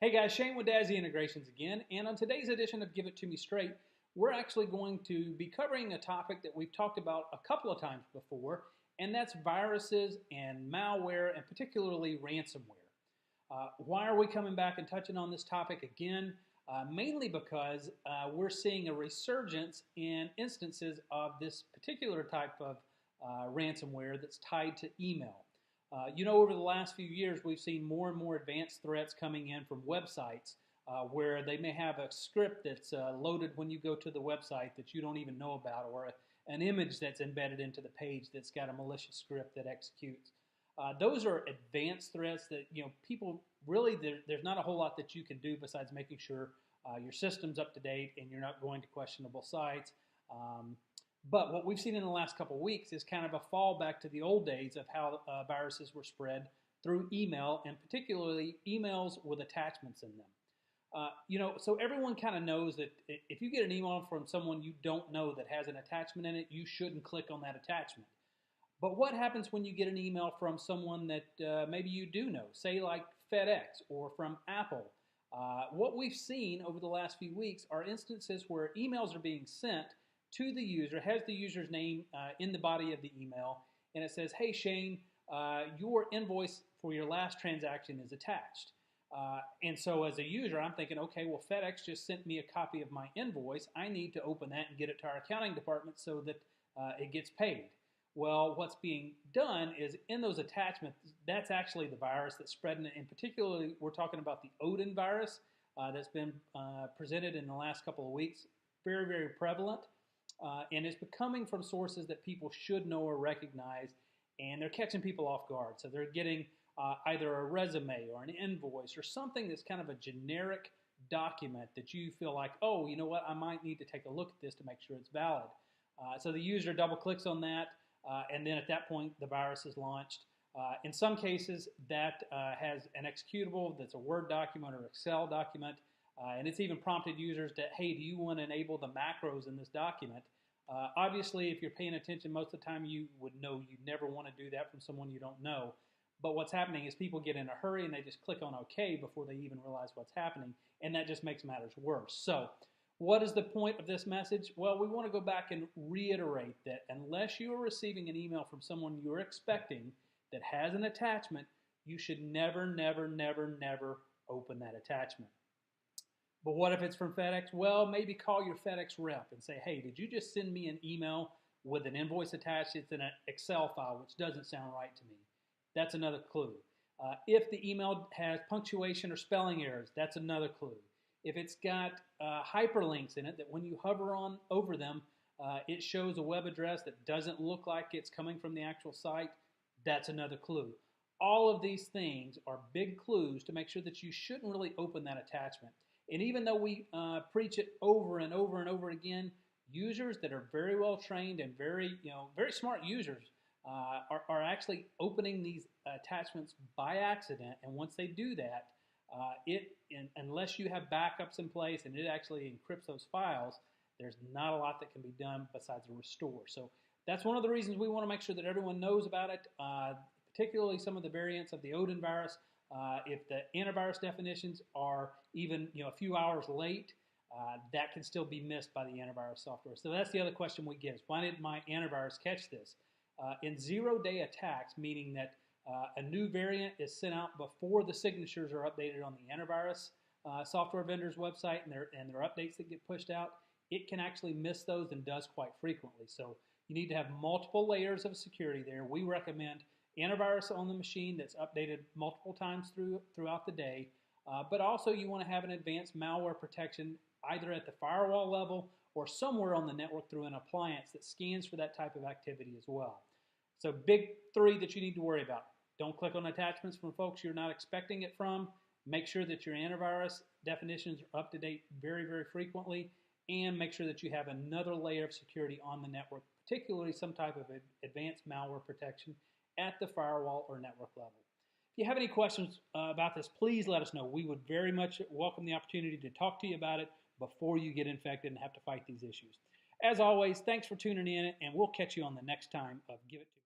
Hey guys, Shane with Dazzy Integrations again, and on today's edition of Give It To Me Straight, we're actually going to be covering a topic that we've talked about a couple of times before, and that's viruses and malware, and particularly ransomware. Why are we coming back and touching on this topic again? Mainly because we're seeing a resurgence in instances of this particular type of ransomware that's tied to email. Over the last few years, we've seen more and more advanced threats coming in from websites where they may have a script that's loaded when you go to the website that you don't even know about, or an image that's embedded into the page that's got a malicious script that executes. Those are advanced threats that people really there's not a whole lot that you can do besides making sure your system's up to date and you're not going to questionable sites. But what we've seen in the last couple of weeks is kind of a fallback to the old days of how viruses were spread through email, and particularly emails with attachments in them. So everyone kind of knows that if you get an email from someone you don't know that has an attachment in it, you shouldn't click on that attachment. But what happens when you get an email from someone that maybe you do know, say like FedEx or from Apple? What we've seen over the last few weeks are instances where emails are being sent to the user, has the user's name in the body of the email, and it says, hey Shane, your invoice for your last transaction is attached. And so as a user, I'm thinking, okay, well FedEx just sent me a copy of my invoice. I need to open that and get it to our accounting department so that it gets paid. Well, what's being done is in those attachments, that's actually the virus that's spreading it. And particularly, we're talking about the Odin virus that's been presented in the last couple of weeks. Very, very prevalent. And it's coming from sources that people should know or recognize, and they're catching people off guard. So they're getting either a resume or an invoice or something that's kind of a generic document that you feel like, oh, you know what, I might need to take a look at this to make sure it's valid. So the user double clicks on that, and then at that point the virus is launched. In some cases that has an executable that's a Word document or Excel document. And it's even prompted users to, hey, do you want to enable the macros in this document? Obviously, if you're paying attention, most of the time you would know you never want to do that from someone you don't know. But what's happening is people get in a hurry and they just click on OK before they even realize what's happening, and that just makes matters worse. So what is the point of this message? Well, we want to go back and reiterate that unless you are receiving an email from someone you're expecting that has an attachment, you should never, never, never, never open that attachment. But what if it's from FedEx? Well, maybe call your FedEx rep and say, hey, did you just send me an email with an invoice attached? It's in an Excel file, which doesn't sound right to me. That's another clue. If the email has punctuation or spelling errors, that's another clue. If it's got hyperlinks in it that when you hover on over them, it shows a web address that doesn't look like it's coming from the actual site, that's another clue. All of these things are big clues to make sure that you shouldn't really open that attachment. And even though we preach it over and over and over again, users that are very well trained and very smart users are actually opening these attachments by accident. And once they do that, unless you have backups in place and it actually encrypts those files, there's not a lot that can be done besides a restore. So that's one of the reasons we want to make sure that everyone knows about it, particularly some of the variants of the Odin virus. If the antivirus definitions are even a few hours late, that can still be missed by the antivirus software. So that's the other question we get is, why didn't my antivirus catch this? In zero-day attacks, meaning that a new variant is sent out before the signatures are updated on the antivirus software vendor's website and their updates that get pushed out, it can actually miss those and does quite frequently. So you need to have multiple layers of security there. We recommend antivirus on the machine that's updated multiple times throughout the day, but also you want to have an advanced malware protection either at the firewall level or somewhere on the network through an appliance that scans for that type of activity as well. So big three that you need to worry about. Don't click on attachments from folks you're not expecting it from. Make sure that your antivirus definitions are up to date very, very frequently, and make sure that you have another layer of security on the network, particularly some type of advanced malware protection at the firewall or network level. If you have any questions about this, please let us know. We would very much welcome the opportunity to talk to you about it before you get infected and have to fight these issues. As always, thanks for tuning in, and we'll catch you on the next time of Give It To